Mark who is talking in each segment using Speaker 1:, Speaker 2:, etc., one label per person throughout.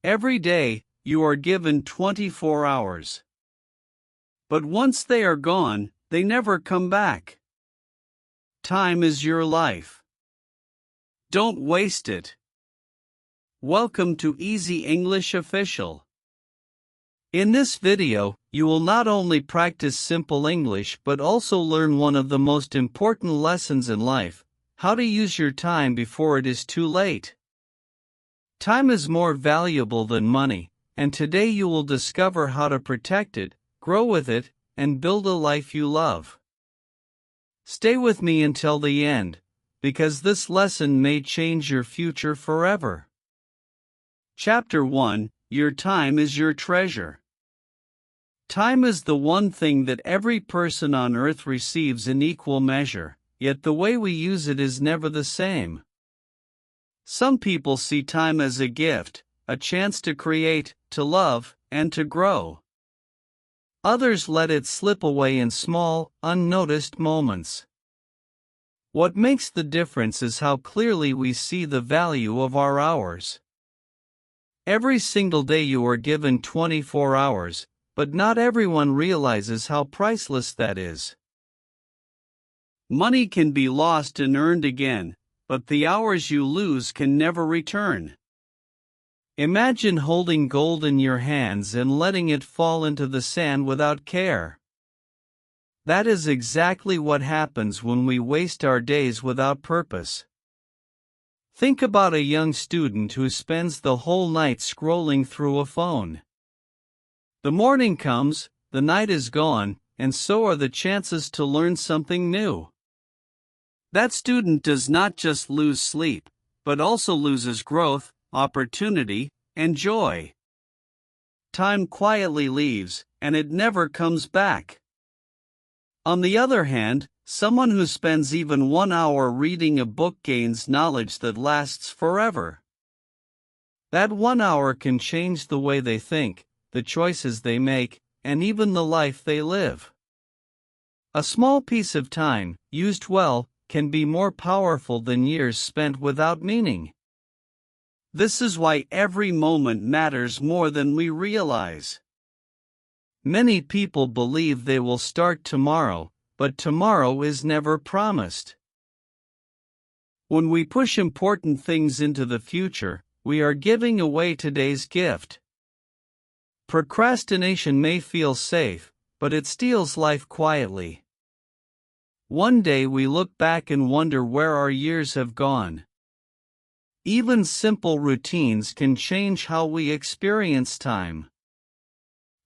Speaker 1: Every day, you are given 24 hours. But once they are gone, they never come back. Time is your life. Don't waste it. Welcome to Easy English Official. In this video, you will not only practice simple English but also learn one of the most important lessons in life: how to use your time before it is too late. Time is more valuable than money, and today you will discover how to protect it, grow with it, and build a life you love. Stay with me until the end, because this lesson may change your future forever. Chapter 1: Your time is your treasure. Time is the one thing that every person on earth receives in equal measure, yet the way we use it is never the same. Some people see time as a gift, a chance to create, to love, and to grow. Others let it slip away in small, unnoticed moments. What makes the difference is how clearly we see the value of our hours. Every single day you are given 24 hours, but not everyone realizes how priceless that is. Money can be lost and earned again, but the hours you lose can never return. Imagine holding gold in your hands and letting it fall into the sand without care. That is exactly what happens when we waste our days without purpose. Think about a young student who spends the whole night scrolling through a phone. The morning comes, the night is gone, and so are the chances to learn something new. That student does not just lose sleep, but also loses growth, opportunity, and joy. Time quietly leaves, and it never comes back. On the other hand, someone who spends even 1 hour reading a book gains knowledge that lasts forever. That 1 hour can change the way they think, the choices they make, and even the life they live. A small piece of time, used well, can be more powerful than years spent without meaning. This is why every moment matters more than we realize. Many people believe they will start tomorrow, but tomorrow is never promised. When we push important things into the future, we are giving away today's gift. Procrastination may feel safe, but it steals life quietly. One day we look back and wonder where our years have gone. Even simple routines can change how we experience time.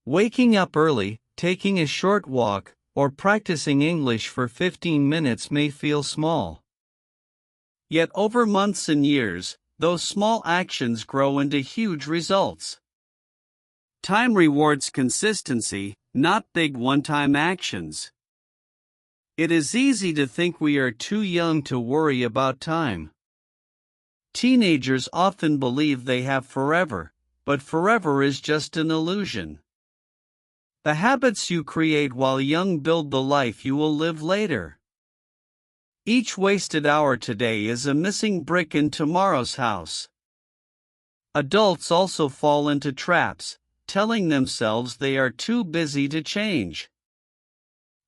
Speaker 1: Waking up early, taking a short walk, or practicing English for 15 minutes may feel small. Yet over months and years, those small actions grow into huge results. Time rewards consistency, not big one-time actions. It is easy to think we are too young to worry about time. Teenagers often believe they have forever, but forever is just an illusion. The habits you create while young build the life you will live later. Each wasted hour today is a missing brick in tomorrow's house. Adults also fall into traps, telling themselves they are too busy to change.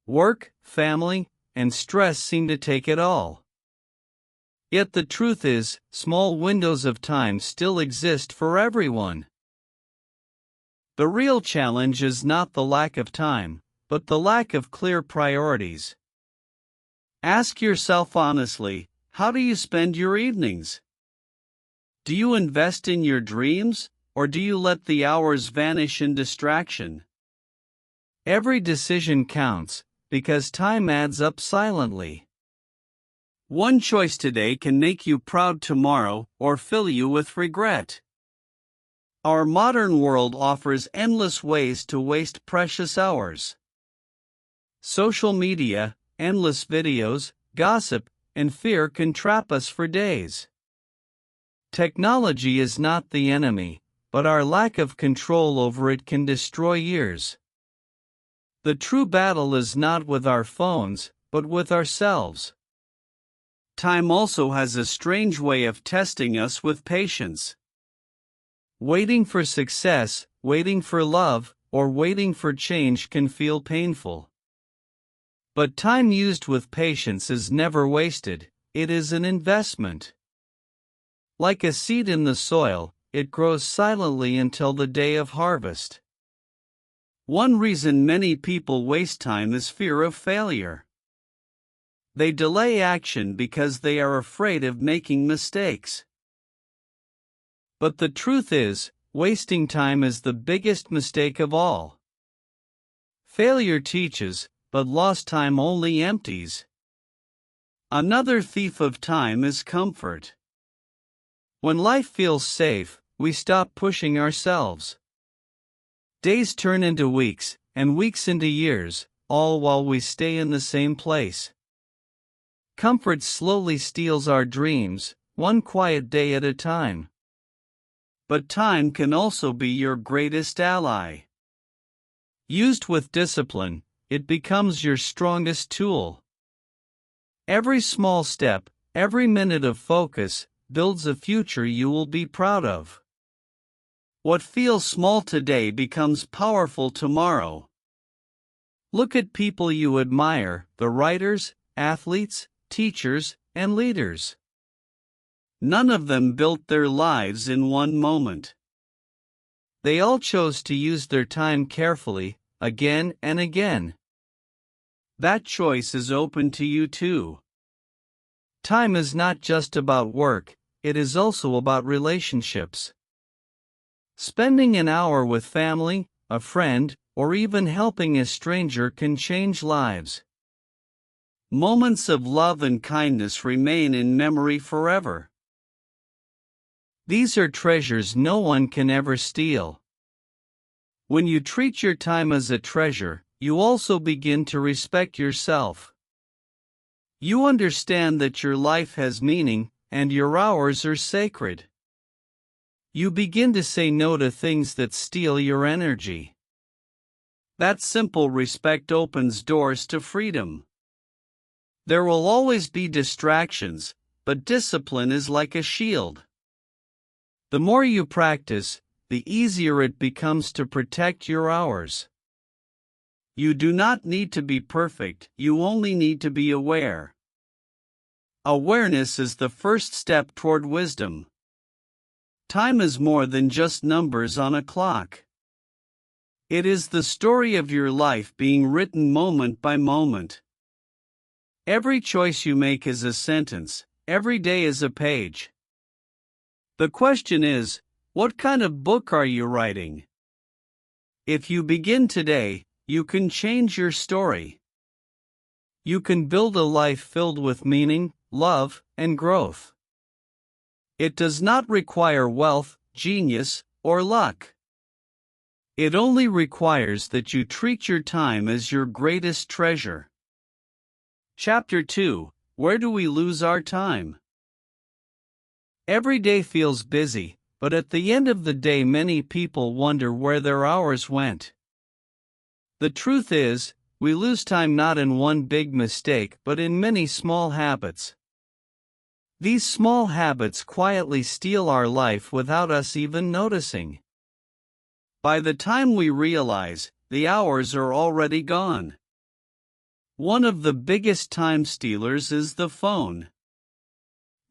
Speaker 1: Work, family, and stress seem to take it all. Yet the truth is, small windows of time still exist for everyone. The real challenge is not the lack of time, but the lack of clear priorities. Ask yourself honestly, how do you spend your evenings? Do you invest in your dreams, or do you let the hours vanish in distraction? Every decision counts, because time adds up silently. One choice today can make you proud tomorrow, or fill you with regret. Our modern world offers endless ways to waste precious hours. Social media, endless videos, gossip, and fear can trap us for days. Technology is not the enemy, but our lack of control over it can destroy years. The true battle is not with our phones, but with ourselves. Time also has a strange way of testing us with patience. Waiting for success, waiting for love, or waiting for change can feel painful. But time used with patience is never wasted, it is an investment. Like a seed in the soil, it grows silently until the day of harvest. One reason many people waste time is fear of failure. They delay action because they are afraid of making mistakes. But the truth is, wasting time is the biggest mistake of all. Failure teaches, but lost time only empties. Another thief of time is comfort. When life feels safe, we stop pushing ourselves. Days turn into weeks, and weeks into years, all while we stay in the same place. Comfort slowly steals our dreams, one quiet day at a time. But time can also be your greatest ally. Used with discipline, it becomes your strongest tool. Every small step, every minute of focus, builds a future you will be proud of. What feels small today becomes powerful tomorrow. Look at people you admire, the writers, athletes, teachers, and leaders. None of them built their lives in one moment. They all chose to use their time carefully, again and again. That choice is open to you too. Time is not just about work, it is also about relationships. Spending an hour with family, a friend, or even helping a stranger can change lives. Moments of love and kindness remain in memory forever. These are treasures no one can ever steal. When you treat your time as a treasure, you also begin to respect yourself. You understand that your life has meaning, and your hours are sacred. You begin to say no to things that steal your energy. That simple respect opens doors to freedom. There will always be distractions, but discipline is like a shield. The more you practice, the easier it becomes to protect your hours. You do not need to be perfect, you only need to be aware. Awareness is the first step toward wisdom. Time is more than just numbers on a clock. It is the story of your life being written moment by moment. Every choice you make is a sentence, every day is a page. The question is, what kind of book are you writing? If you begin today, you can change your story. You can build a life filled with meaning, love, and growth. It does not require wealth, genius, or luck. It only requires that you treat your time as your greatest treasure. Chapter 2: Where do we lose our time? Every day feels busy, but at the end of the day many people wonder where their hours went. The truth is, we lose time not in one big mistake but in many small habits. These small habits quietly steal our life without us even noticing. By the time we realize, the hours are already gone. One of the biggest time stealers is the phone.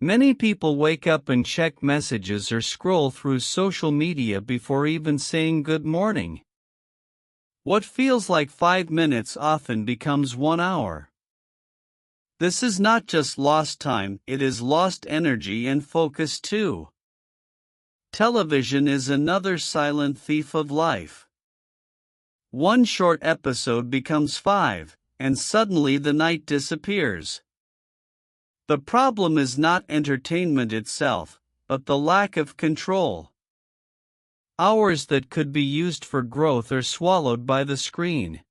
Speaker 1: Many people wake up and check messages or scroll through social media before even saying good morning. What feels like 5 minutes often becomes 1 hour. This is not just lost time, it is lost energy and focus too. Television is another silent thief of life. One short episode becomes 5, and suddenly the night disappears. The problem is not entertainment itself, but the lack of control. Hours that could be used for growth are swallowed by the screen.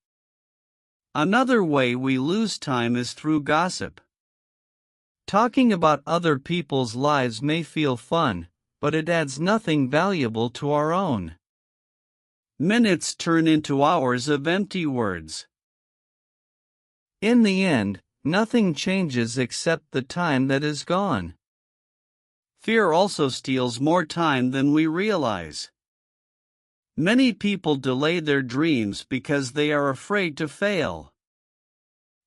Speaker 1: Another way we lose time is through gossip. Talking about other people's lives may feel fun, but it adds nothing valuable to our own. Minutes turn into hours of empty words. In the end, nothing changes except the time that is gone. fear also steals more time than we realize. Many people delay their dreams because they are afraid to fail.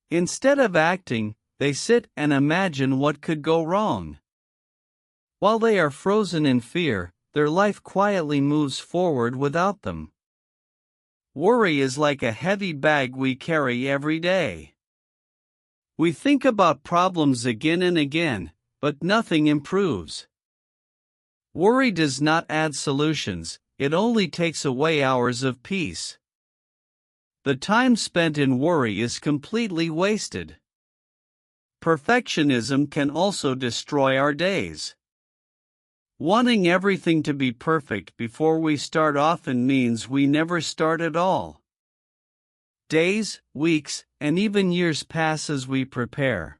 Speaker 1: Instead of acting, they sit and imagine what could go wrong. While they are frozen in fear, their life quietly moves forward without them. Worry is like a heavy bag we carry every day. We think about problems again and again, but nothing improves. Worry does not add solutions, it only takes away hours of peace. The time spent in worry is completely wasted. Perfectionism can also destroy our days. Wanting everything to be perfect before we start often means we never start at all. Days, weeks, and even years pass as we prepare.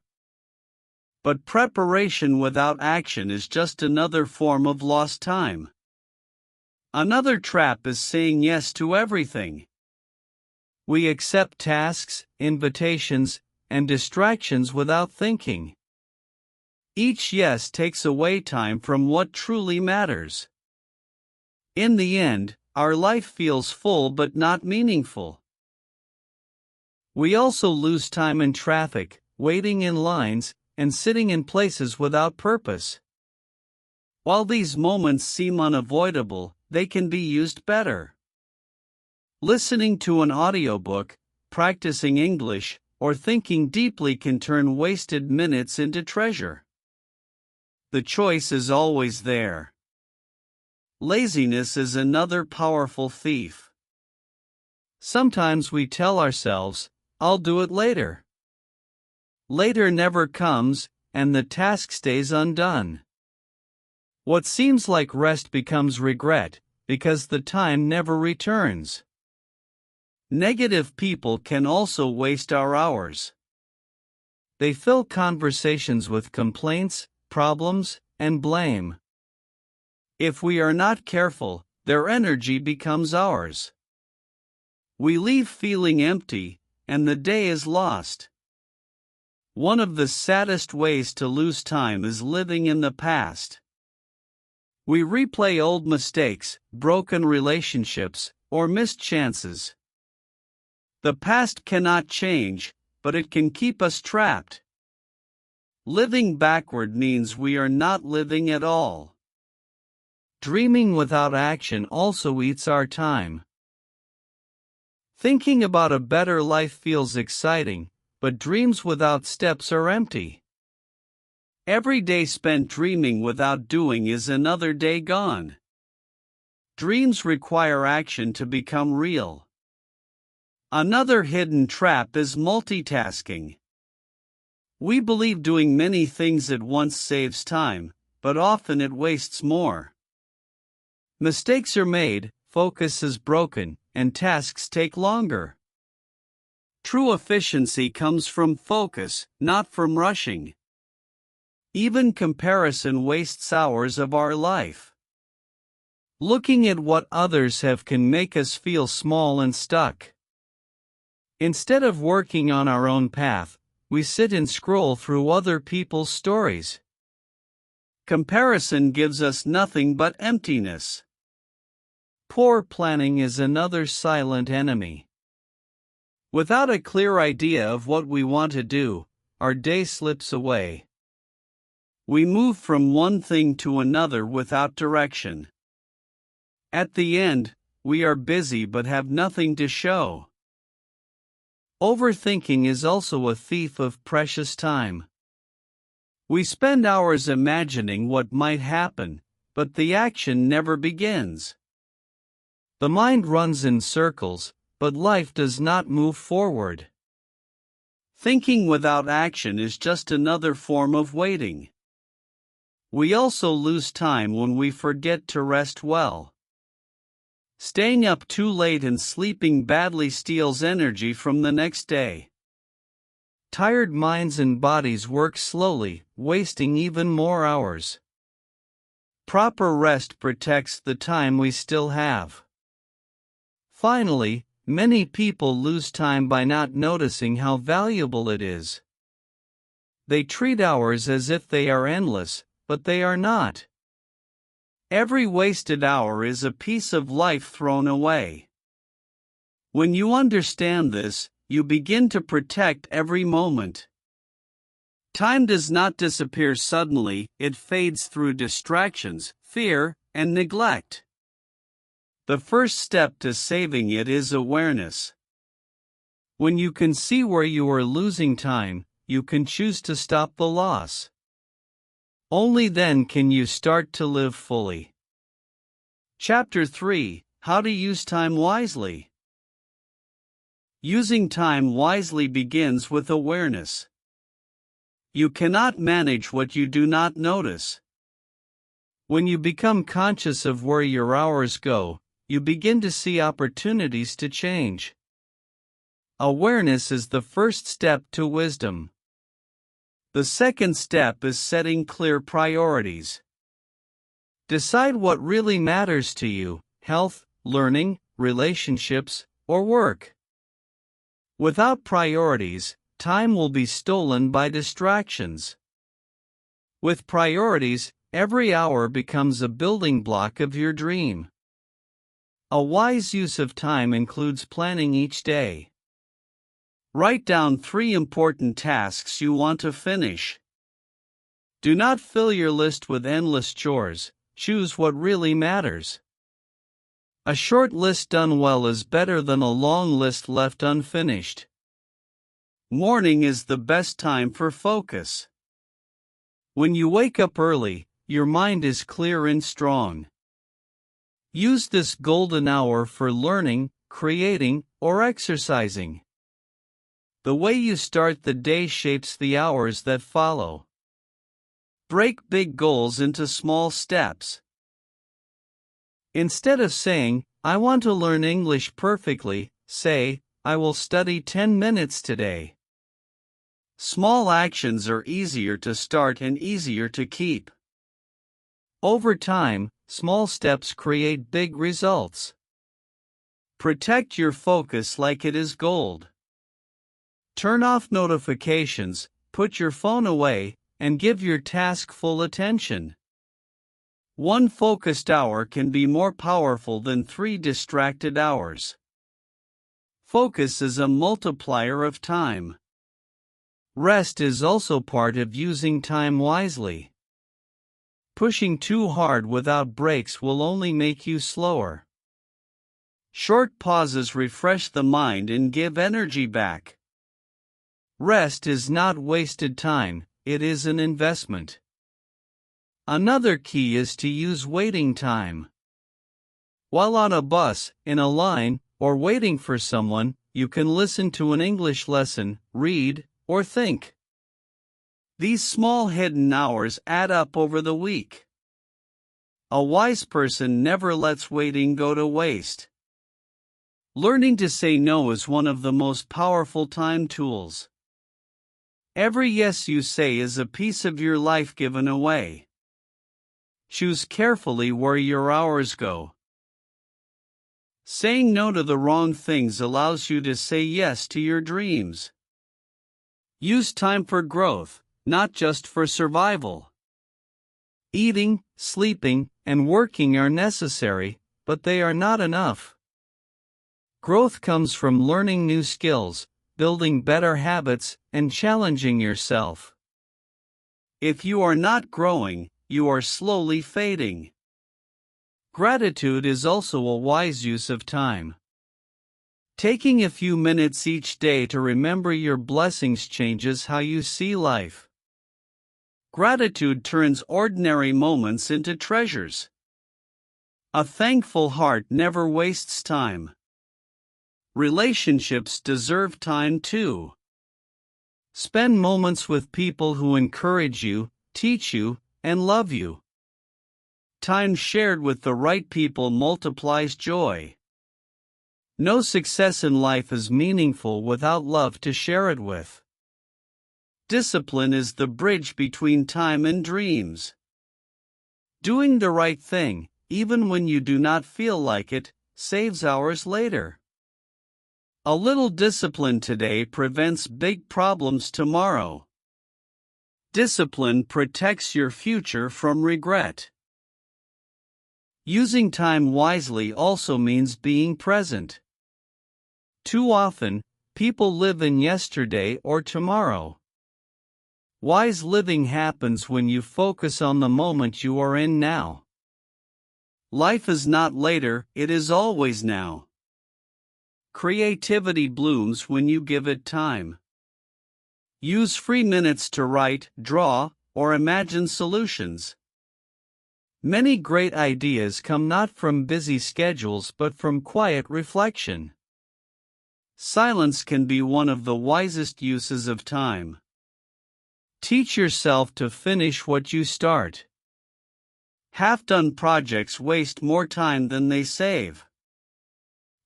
Speaker 1: But preparation without action is just another form of lost time. Another trap is saying yes to everything. We accept tasks, invitations, and distractions without thinking. Each yes takes away time from what truly matters. In the end, our life feels full but not meaningful. We also lose time in traffic, waiting in lines, and sitting in places without purpose. While these moments seem unavoidable, they can be used better. Listening to an audiobook, practicing English, or thinking deeply can turn wasted minutes into treasure. The choice is always there. Laziness is another powerful thief. Sometimes we tell ourselves, "I'll do it later." Later never comes, and the task stays undone. What seems like rest becomes regret, because the time never returns. Negative people can also waste our hours. They fill conversations with complaints, problems, and blame. If we are not careful, their energy becomes ours. We leave feeling empty, and the day is lost. One of the saddest ways to lose time is living in the past. We replay old mistakes, broken relationships, or missed chances. The past cannot change, but it can keep us trapped. Living backward means we are not living at all. Dreaming without action also eats our time. Thinking about a better life feels exciting, but dreams without steps are empty. Every day spent dreaming without doing is another day gone. Dreams require action to become real. Another hidden trap is multitasking. We believe doing many things at once saves time, but often it wastes more. Mistakes are made, focus is broken, and tasks take longer. True efficiency comes from focus, not from rushing. Even comparison wastes hours of our life. Looking at what others have can make us feel small and stuck. Instead of working on our own path, we sit and scroll through other people's stories. Comparison gives us nothing but emptiness. Poor planning is another silent enemy. Without a clear idea of what we want to do, our day slips away. We move from one thing to another without direction. At the end, we are busy but have nothing to show. Overthinking is also a thief of precious time. We spend hours imagining what might happen, but the action never begins. The mind runs in circles, but life does not move forward. Thinking without action is just another form of waiting. We also lose time when we forget to rest well. Staying up too late and sleeping badly steals energy from the next day. Tired minds and bodies work slowly, wasting even more hours. Proper rest protects the time we still have. Finally, many people lose time by not noticing how valuable it is. They treat hours as if they are endless, but they are not. Every wasted hour is a piece of life thrown away. When you understand this, you begin to protect every moment. Time does not disappear suddenly, it fades through distractions, fear, and neglect. The first step to saving it is awareness. When you can see where you are losing time, you can choose to stop the loss. Only then can you start to live fully. Chapter 3: How to Use Time Wisely. Using time wisely begins with awareness. You cannot manage what you do not notice. When you become conscious of where your hours go, you begin to see opportunities to change. Awareness is the first step to wisdom. The second step is setting clear priorities. Decide what really matters to you: health, learning, relationships, or work. Without priorities, time will be stolen by distractions. With priorities, every hour becomes a building block of your dream. A wise use of time includes planning each day. Write down 3 important tasks you want to finish. Do not fill your list with endless chores, choose what really matters. A short list done well is better than a long list left unfinished. Morning is the best time for focus. When you wake up early, your mind is clear and strong. Use this golden hour for learning, creating, or exercising. The way you start the day shapes the hours that follow. Break big goals into small steps. Instead of saying, "I want to learn English perfectly," say, "I will study 10 minutes today." Small actions are easier to start and easier to keep. Over time, small steps create big results. Protect your focus like it is gold. Turn off notifications, put your phone away, and give your task full attention. One focused hour can be more powerful than 3 distracted hours. Focus is a multiplier of time. Rest is also part of using time wisely. Pushing too hard without breaks will only make you slower. Short pauses refresh the mind and give energy back. Rest is not wasted time, it is an investment. Another key is to use waiting time. While on a bus, in a line, or waiting for someone, you can listen to an English lesson, read, or think. These small hidden hours add up over the week. A wise person never lets waiting go to waste. Learning to say no is one of the most powerful time tools. Every yes you say is a piece of your life given away. Choose carefully where your hours go. Saying no to the wrong things allows you to say yes to your dreams. Use time for growth, not just for survival. Eating, sleeping, and working are necessary, but they are not enough. Growth comes from learning new skills, building better habits, and challenging yourself. If you are not growing, you are slowly fading. Gratitude is also a wise use of time. Taking a few minutes each day to remember your blessings changes how you see life. Gratitude turns ordinary moments into treasures. A thankful heart never wastes time. Relationships deserve time too. Spend moments with people who encourage you, teach you, and love you. Time shared with the right people multiplies joy. No success in life is meaningful without love to share it with. Discipline is the bridge between time and dreams. Doing the right thing, even when you do not feel like it, saves hours later. A little discipline today prevents big problems tomorrow. Discipline protects your future from regret. Using time wisely also means being present. Too often, people live in yesterday or tomorrow. Wise living happens when you focus on the moment you are in now. Life is not later, it is always now. Creativity blooms when you give it time. Use free minutes to write, draw, or imagine solutions. Many great ideas come not from busy schedules but from quiet reflection. Silence can be one of the wisest uses of time. Teach yourself to finish what you start. Half-done projects waste more time than they save.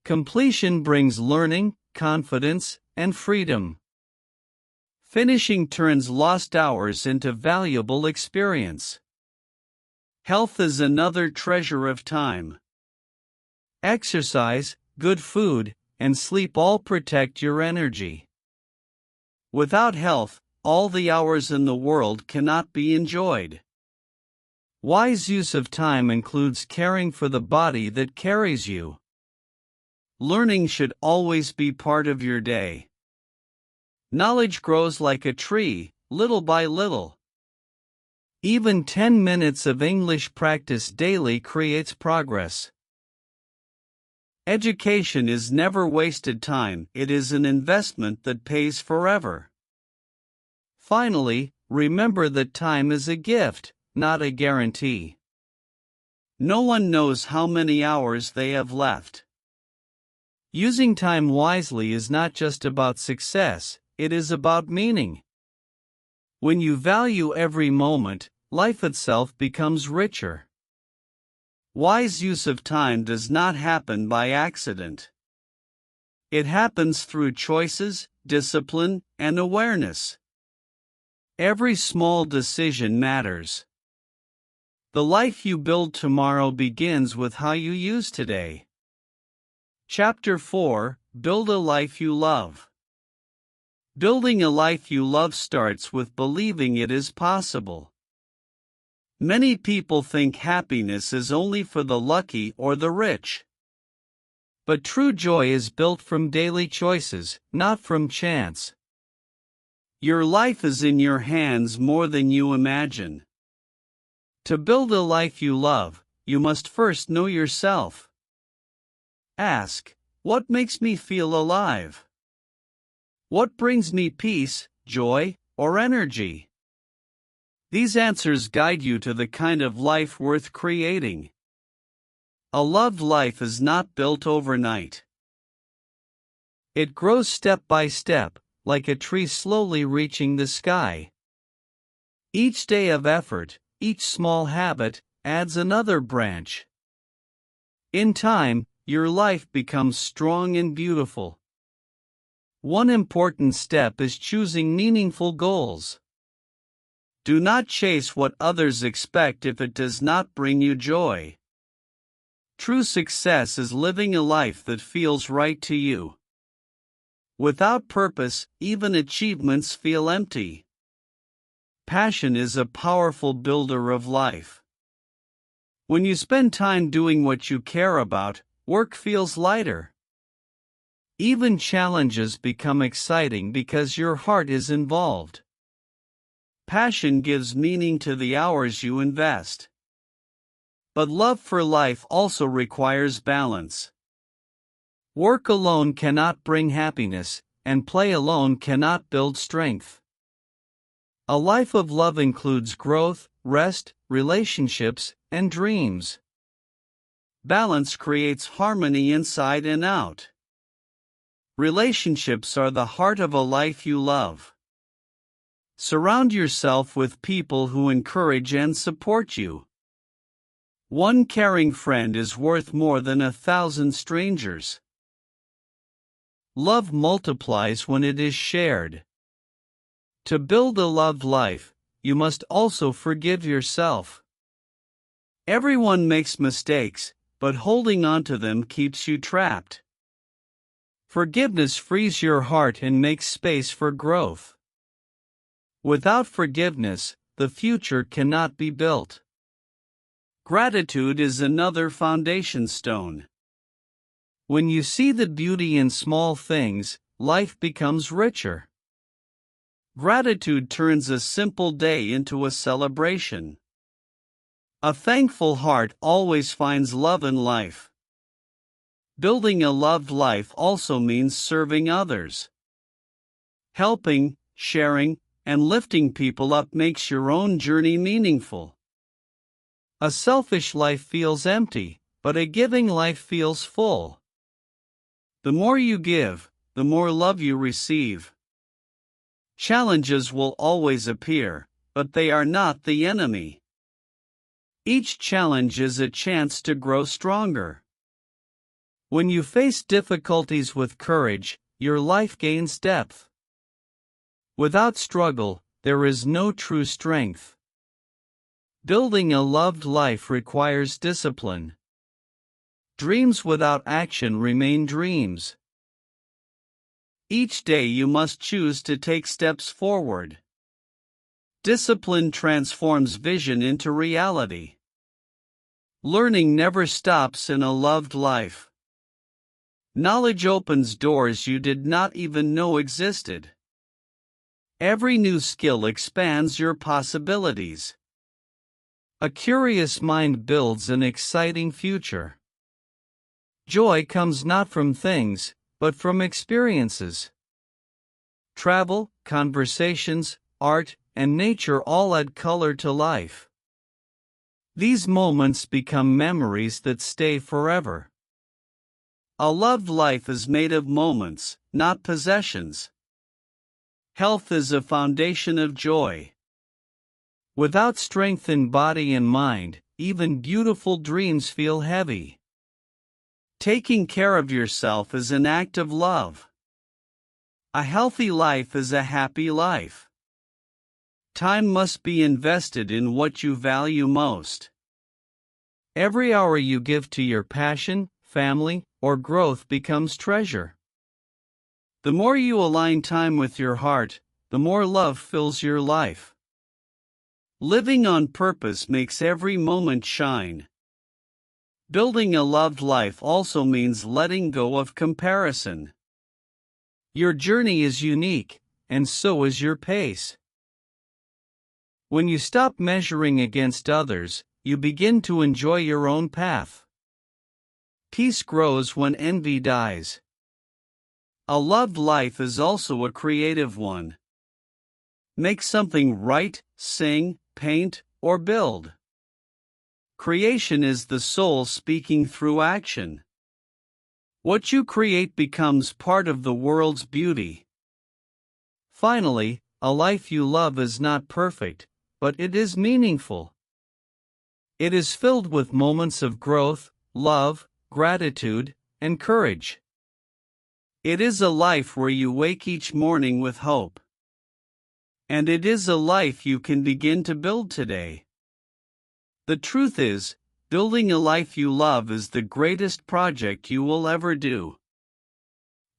Speaker 1: Completion brings learning, confidence, and freedom. Finishing turns lost hours into valuable experience. Health is another treasure of time. Exercise, good food, and sleep all protect your energy. Without health, all the hours in the world cannot be enjoyed. Wise use of time includes caring for the body that carries you. Learning should always be part of your day. Knowledge grows like a tree, little by little. Even 10 minutes of English practice daily creates progress. Education is never wasted time, it is an investment that pays forever. Finally, remember that time is a gift, not a guarantee. No one knows how many hours they have left. Using time wisely is not just about success, it is about meaning. When you value every moment, life itself becomes richer. Wise use of time does not happen by accident. It happens through choices, discipline, and awareness. Every small decision matters. The life you build tomorrow begins with how you use today. Chapter 4: Build a Life You Love. Building a life you love starts with believing it is possible. Many people think happiness is only for the lucky or the rich. But true joy is built from daily choices, not from chance. Your life is in your hands more than you imagine. To build a life you love, you must first know yourself. Ask, what makes me feel alive? What brings me peace, joy, or energy? These answers guide you to the kind of life worth creating. A loved life is not built overnight. It grows step by step, like a tree slowly reaching the sky. Each day of effort, each small habit, adds another branch. In time, your life becomes strong and beautiful. One important step is choosing meaningful goals. Do not chase what others expect if it does not bring you joy. True success is living a life that feels right to you. Without purpose, even achievements feel empty. Passion is a powerful builder of life. When you spend time doing what you care about, work feels lighter. Even challenges become exciting because your heart is involved. Passion gives meaning to the hours you invest. But love for life also requires balance. Work alone cannot bring happiness, and play alone cannot build strength. A life of love includes growth, rest, relationships, and dreams. Balance creates harmony inside and out. Relationships are the heart of a life you love. Surround yourself with people who encourage and support you. One caring friend is worth more than 1,000 strangers. Love multiplies when it is shared. To build a loved life, you must also forgive yourself. Everyone makes mistakes, but holding on to them keeps you trapped. Forgiveness frees your heart and makes space for growth. Without forgiveness, the future cannot be built. Gratitude is another foundation stone. When you see the beauty in small things, life becomes richer. Gratitude turns a simple day into a celebration. A thankful heart always finds love in life. Building a loved life also means serving others. Helping, sharing, and lifting people up makes your own journey meaningful. A selfish life feels empty, but a giving life feels full. The more you give, the more love you receive. Challenges will always appear, but they are not the enemy. Each challenge is a chance to grow stronger. When you face difficulties with courage, your life gains depth. Without struggle, there is no true strength. Building a loved life requires discipline. Dreams without action remain dreams. Each day you must choose to take steps forward. Discipline transforms vision into reality. Learning never stops in a loved life. Knowledge opens doors you did not even know existed. Every new skill expands your possibilities. A curious mind builds an exciting future. Joy comes not from things, but from experiences. Travel, conversations, art, and nature all add color to life. These moments become memories that stay forever. A loved life is made of moments, not possessions. Health is a foundation of joy. Without strength in body and mind, even beautiful dreams feel heavy. Taking care of yourself is an act of love. A healthy life is a happy life. Time must be invested in what you value most. Every hour you give to your passion, family, or growth becomes treasure. The more you align time with your heart, the more love fills your life. Living on purpose makes every moment shine. Building a loved life also means letting go of comparison. Your journey is unique, and so is your pace. When you stop measuring against others, you begin to enjoy your own path. Peace grows when envy dies. A loved life is also a creative one. Make something write, sing, paint, or build. Creation is the soul speaking through action. What you create becomes part of the world's beauty. Finally, a life you love is not perfect, but it is meaningful. It is filled with moments of growth, love, gratitude, and courage. It is a life where you wake each morning with hope. And it is a life you can begin to build today. The truth is, building a life you love is the greatest project you will ever do.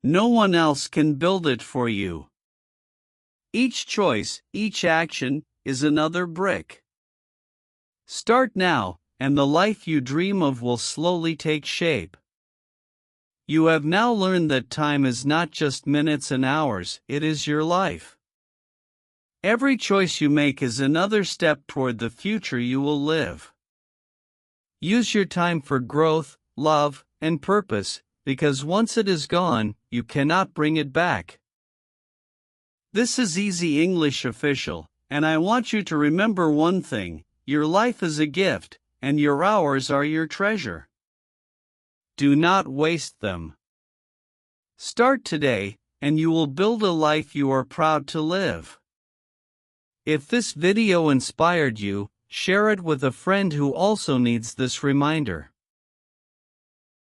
Speaker 1: No one else can build it for you. Each choice, each action, is another brick. Start now, and the life you dream of will slowly take shape. You have now learned that time is not just minutes and hours, it is your life. Every choice you make is another step toward the future you will live. Use your time for growth, love, and purpose, because once it is gone, you cannot bring it back. This is Easy English Official, and I want you to remember one thing: your life is a gift, and your hours are your treasure. Do not waste them. Start today, and you will build a life you are proud to live. If this video inspired you, share it with a friend who also needs this reminder.